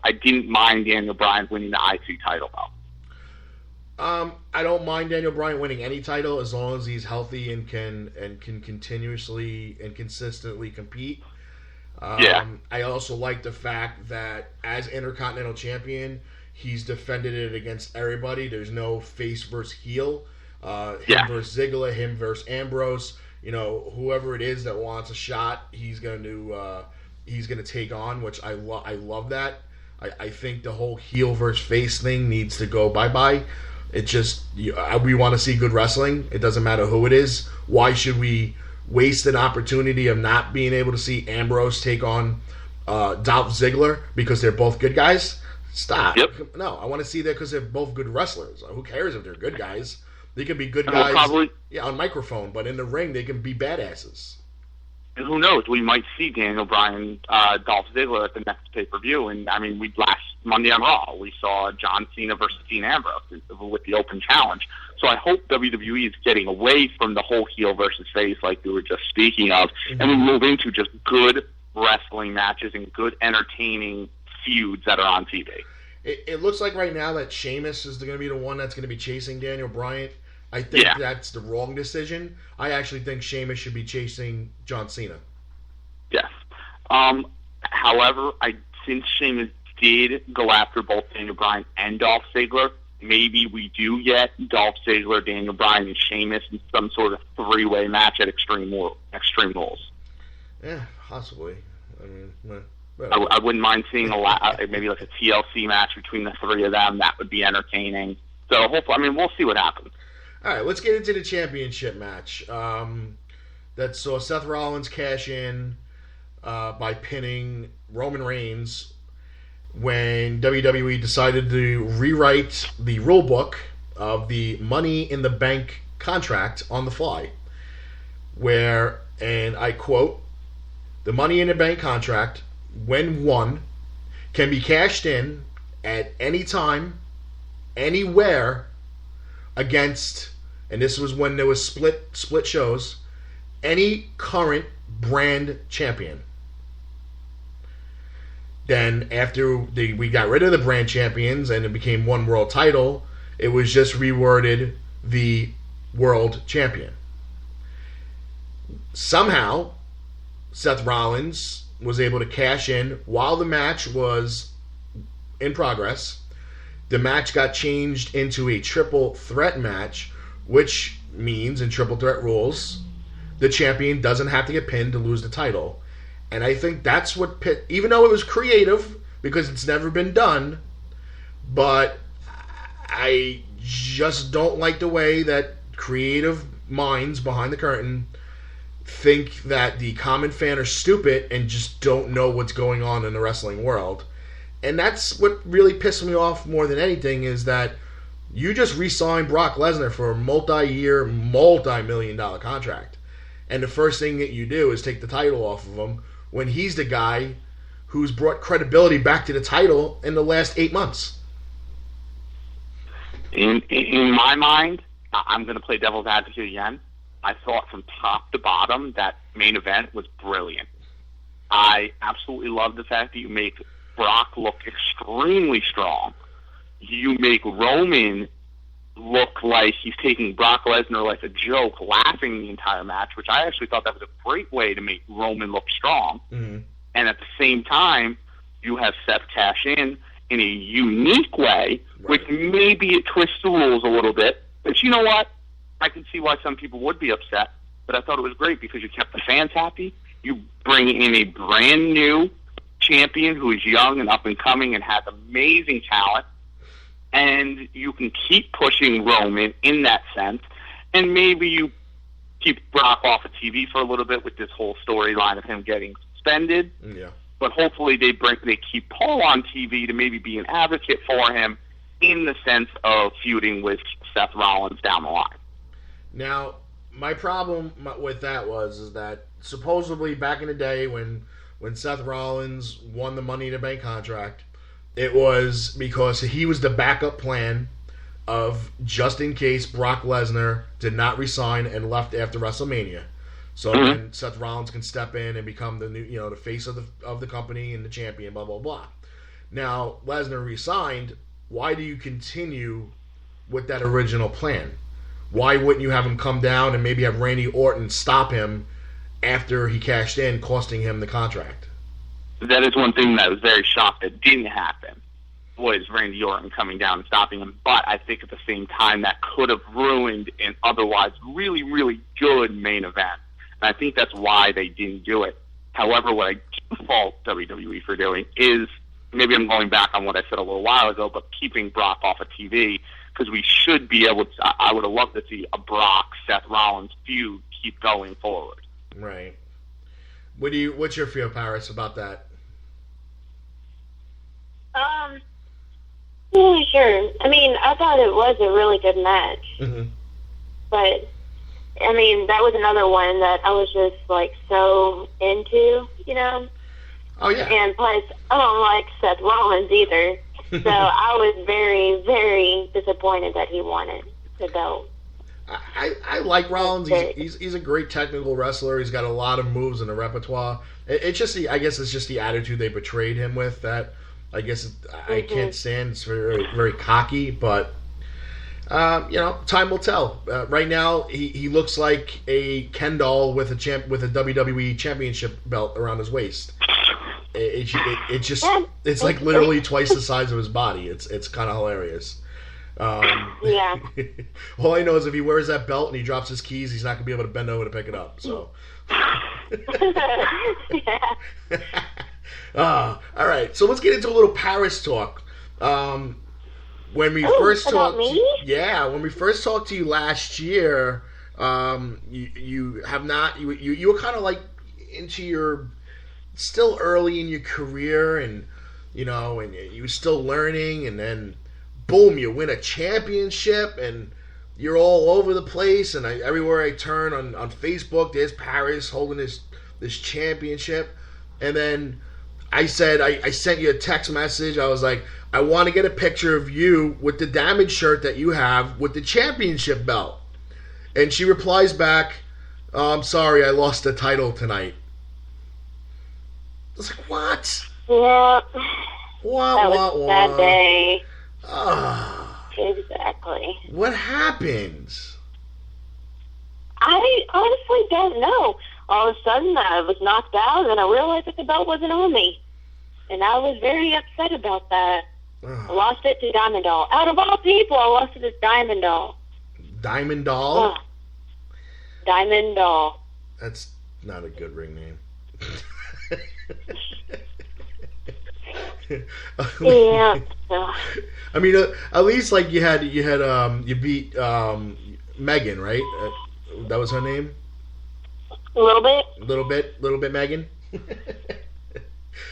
I didn't mind Daniel Bryan winning the IC title, though. I don't mind Daniel Bryan winning any title as long as he's healthy and can continuously and consistently compete. I also like the fact that as Intercontinental Champion, he's defended it against everybody. There's no face versus heel. Him versus Ziggler, him versus Ambrose. Whoever it is that wants a shot, he's going to take on, which I love that. I think the whole heel versus face thing needs to go bye-bye. It just, we want to see good wrestling. It doesn't matter who it is. Why should we waste an opportunity of not being able to see Ambrose take on Dolph Ziggler because they're both good guys? Stop. Yep. No, I want to see that because they're both good wrestlers. Who cares if they're good guys? They can be good guys on microphone, but in the ring they can be badasses. And who knows? We might see Daniel Bryan, Dolph Ziggler at the next pay-per-view. And, last Monday on Raw, we saw John Cena versus Dean Ambrose with the open challenge. So I hope WWE is getting away from the whole heel versus face like we were just speaking of, and we move into just good wrestling matches and good entertaining feuds that are on TV. It looks like right now that Sheamus is going to be the one that's going to be chasing Daniel Bryan. I think that's the wrong decision. I actually think Sheamus should be chasing John Cena. Yes. However, since Sheamus did go after both Daniel Bryan and Dolph Ziggler, maybe we do get Dolph Ziggler, Daniel Bryan, and Sheamus in some sort of three-way match at Extreme Rules. Yeah, possibly. I wouldn't mind seeing maybe like a TLC match between the three of them. That would be entertaining. So hopefully, we'll see what happens. All right, let's get into the championship match. That saw Seth Rollins cash in by pinning Roman Reigns when WWE decided to rewrite the rule book of the Money in the Bank contract on the fly. Where, and I quote, "The Money in the Bank contract, when won, can be cashed in at any time, anywhere, against," and this was when there was split shows, "any current brand champion." Then after we got rid of the brand champions and it became one world title, it was just reworded the world champion. Somehow, Seth Rollins was able to cash in while the match was in progress. The match got changed into a triple threat match, which means in triple threat rules, the champion doesn't have to get pinned to lose the title. And I think that's what even though it was creative, because it's never been done, but I just don't like the way that creative minds behind the curtain think that the common fan are stupid and just don't know what's going on in the wrestling world. And that's what really pissed me off more than anything, is that you just re-signed Brock Lesnar for a multi-year, multi-million-dollar contract. And the first thing that you do is take the title off of him when he's the guy who's brought credibility back to the title in the last 8 months. In my mind, I'm going to play devil's advocate again. I thought from top to bottom that main event was brilliant. I absolutely love the fact that you make Brock look extremely strong. You make Roman look like he's taking Brock Lesnar like a joke, laughing the entire match, which I actually thought that was a great way to make Roman look strong. Mm-hmm. And at the same time, you have Seth cash in a unique way, which maybe it twists the rules a little bit. But you know what? I can see why some people would be upset, but I thought it was great because you kept the fans happy. You bring in a brand new champion who is young and up and coming and has amazing talent, and you can keep pushing Roman in that sense, and maybe you keep Brock off of TV for a little bit with this whole storyline of him getting suspended. Yeah. But hopefully they keep Paul on TV to maybe be an advocate for him in the sense of feuding with Seth Rollins down the line. Now, my problem with that is that supposedly back in the day when Seth Rollins won the Money in the Bank contract, it was because he was the backup plan of just in case Brock Lesnar did not resign and left after WrestleMania. So then Seth Rollins can step in and become the new, the face of the company and the champion, blah, blah, blah. Now, Lesnar resigned. Why do you continue with that original plan? Why wouldn't you have him come down and maybe have Randy Orton stop him after he cashed in, costing him the contract? That is one thing that I was very shocked that didn't happen, was Randy Orton coming down and stopping him. But I think at the same time that could have ruined an otherwise really, really good main event. And I think that's why they didn't do it. However, what I do fault WWE for doing is, maybe I'm going back on what I said a little while ago, but keeping Brock off of TV, because we should be able to, I would have loved to see a Brock, Seth Rollins feud keep going forward. Right. What's your feel, Paris, about that? Sure. I mean, I thought it was a really good match. Mm-hmm. But, I mean, that was another one that I was just, like, so into, you know? Oh, yeah. And plus, I don't like Seth Rollins either. So I was very, very disappointed that he wanted the belt. I like Rollins. He's a great technical wrestler. He's got a lot of moves in the repertoire. It's just I guess it's just the attitude they portrayed him with that I guess I can't stand. It's very, very cocky, but time will tell. Right now, he looks like a Ken doll with a WWE Championship belt around his waist. It's like literally twice the size of his body. It's kind of hilarious. Yeah. All I know is if he wears that belt and he drops his keys, he's not gonna be able to bend over to pick it up. So. Yeah. All right. So let's get into a little Paris talk. When we first talked, when we first talked to you last year, you were kind of like into your still early in your career, and you were still learning, and then boom, you win a championship, and you're all over the place, and everywhere I turn on Facebook, there's Paris holding this championship, and then I said I sent you a text message. I was like, I want to get a picture of you with the damaged shirt that you have with the championship belt, and she replies back, I'm sorry, I lost the title tonight. I was like, what? Yeah. What? That was a sad day. Exactly. What happened? I honestly don't know. All of a sudden, I was knocked out, and I realized that the belt wasn't on me. And I was very upset about that. I lost it to Diamond Doll. Out of all people, I lost it to Diamond Doll. Diamond Doll? Diamond Doll. That's not a good ring name. Yeah. I mean, at least like you beat Megan, right? That was her name. A little bit. Little bit, Megan.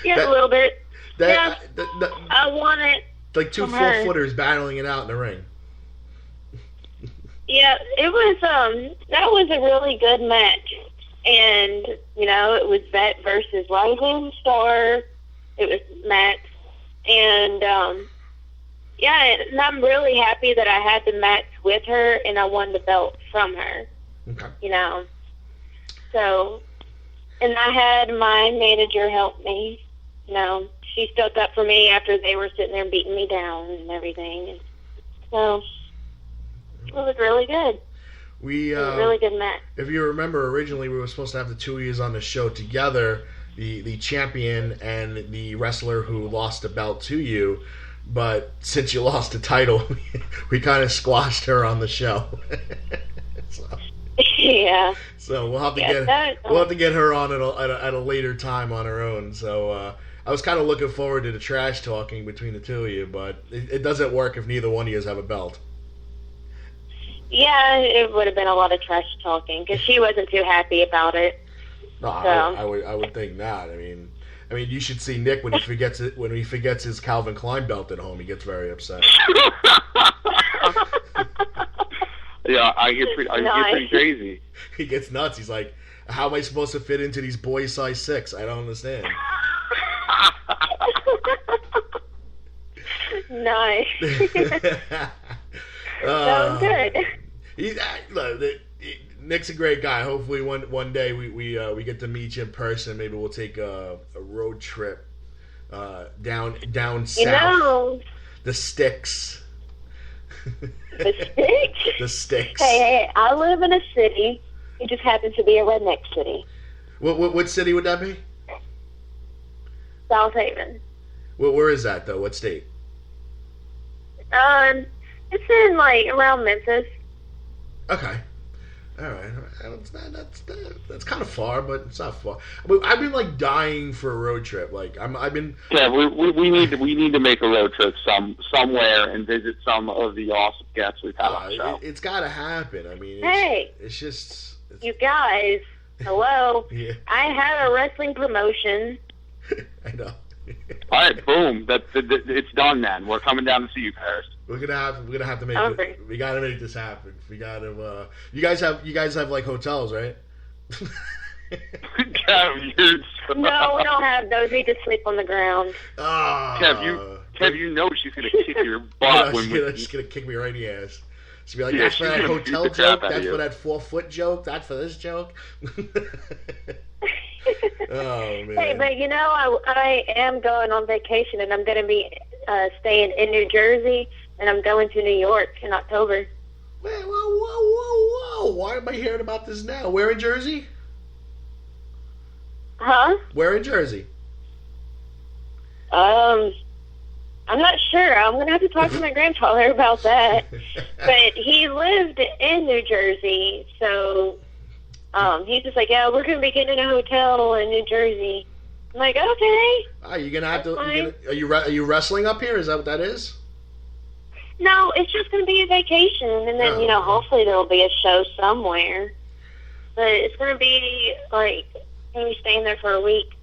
Yeah, a little bit. I won it. Like two 4-footers battling it out in the ring. Yeah, it was. That was a really good match, and it was Vet versus Rising Star. It was Max, and and I'm really happy that I had the match with her, and I won the belt from her. Okay. So, and I had my manager help me. She stuck up for me after they were sitting there beating me down and everything. And so, it was really good. It was a really good match. If you remember, originally we were supposed to have the two of you on the show together, the champion and the wrestler who lost the belt to you. But since you lost the title, we kind of squashed her on the show. Yeah. So we'll have to get her on at a later time on her own. So I was kind of looking forward to the trash talking between the two of you, but it doesn't work if neither one of you have a belt. Yeah, it would have been a lot of trash talking because she wasn't too happy about it. No, so. I would think not. I mean, you should see Nick when he forgets it. When he forgets his Calvin Klein belt at home, he gets very upset. Yeah, I get pretty crazy. He gets nuts. He's like, "How am I supposed to fit into these boys size 6? I don't understand." Nice. That was good. Nick's a great guy. Hopefully one day we get to meet you in person. Maybe we'll take a road trip down south. You know, The sticks. the sticks. The sticks. Hey, I live in a city. It just happens to be a redneck city. What city would that be? South Haven. Where is that though? What state? It's in like around Memphis. Okay. All right. That's kind of far, but it's not far. But I've been like dying for a road trip. Like I've been. Yeah, we need to make a road trip somewhere and visit some of the awesome guests we've had on the show. It's got to happen. I mean, it's just. You guys, hello. Yeah. I have a wrestling promotion. I know. All right, boom. It's done. Then we're coming down to see you, Paris. We're gonna have to make. Okay. We gotta make this happen. We gotta. You guys have like hotels, right? Kev, No, we don't have those. We just sleep on the ground. Kev, you know she's gonna kick your butt she's gonna kick me right in the ass. She'll be like, that's for that hotel joke. That's for that 4-foot joke. That's for this joke. Oh man! Hey, but you know, I am going on vacation, and I'm going to be staying in New Jersey, and I'm going to New York in October. Whoa! Why am I hearing about this now? Where in Jersey? Huh? Where in Jersey? I'm not sure. I'm going to have to talk to my grandfather about that. But he lived in New Jersey, so he's just like, yeah, we're going to be getting a hotel in New Jersey. I'm like, okay. You're going to have to. Are you wrestling up here? Is that what that is? No, it's just going to be a vacation, and then hopefully there'll be a show somewhere. But it's going to be like going to be staying there for a week.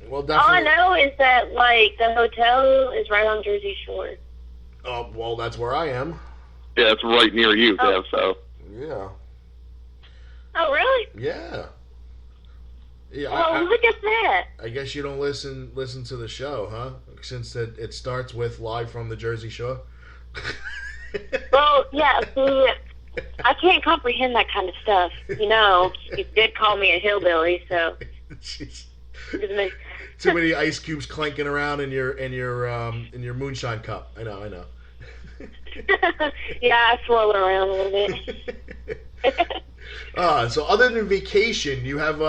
Well, definitely. All I know is that like the hotel is right on Jersey Shore. Oh, well, that's where I am. Yeah, it's right near you, Kev. So. Yeah. Oh, really? Yeah. Yeah. Well, look at that. I guess you don't listen to the show, huh? Since it starts with live from the Jersey Shore. Well, yeah. See, I can't comprehend that kind of stuff. You know, you did call me a hillbilly, so. Too many ice cubes clanking around in your moonshine cup. I know. Yeah, I swirl it around a little bit. So other than vacation, you have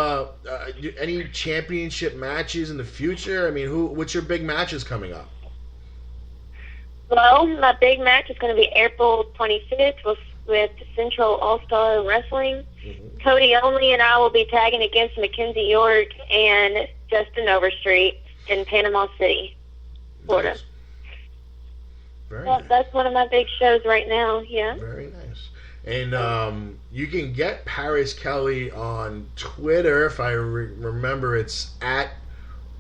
any championship matches in the future? I mean, what's your big matches coming up? Well, my big match is going to be April 25th with Central All-Star Wrestling. Mm-hmm. Cody Only and I will be tagging against Mackenzie York and Justin Overstreet in Panama City, Florida. Nice. Very well, nice. That's one of my big shows right now, yeah. Very nice. And you can get Paris Kelly on Twitter. If I remember, is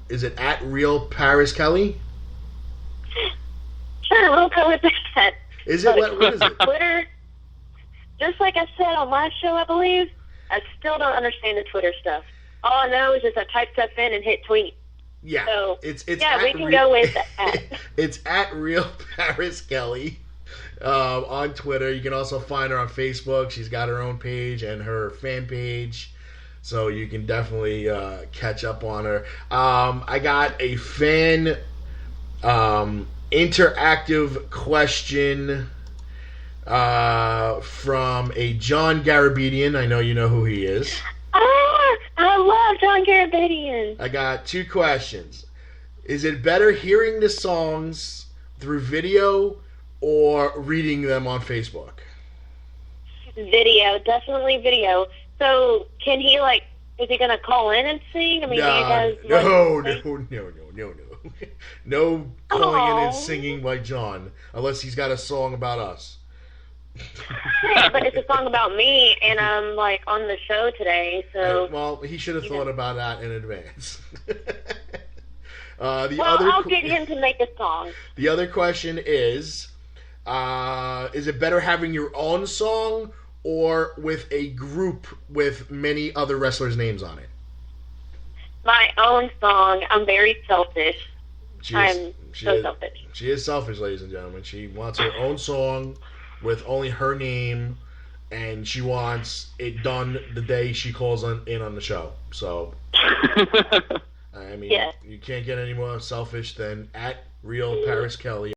it at Real Paris Kelly? Sure, we'll go with that. Is it? What is it? Twitter, just like I said on my show, I believe, I still don't understand the Twitter stuff. All I know is just I type stuff in and hit tweet. Yeah, so, it's yeah, we can go with that. It's at Real Paris Kelly on Twitter. You can also find her on Facebook. She's got her own page and her fan page, so you can definitely catch up on her. I got a fan interactive question from a John Garabedian. I know you know who he is. Oh, I love John Garabedian. I got 2 questions. Is it better hearing the songs through video or reading them on Facebook? Video, definitely video. So, can he is he going to call in and sing? I mean, No calling in and singing like John, unless he's got a song about us. Yeah, but it's a song about me, and I'm on the show today, so. Well, he should have thought about that in advance. I'll get him to make a song. The other question is it better having your own song or with a group with many other wrestlers' names on it? My own song. I'm very selfish. I'm so selfish. She is selfish, ladies and gentlemen. She wants her own song with only her name, and she wants it done the day she calls in on the show. So, I mean, Yeah. you can't get any more selfish than at Real Paris Kelly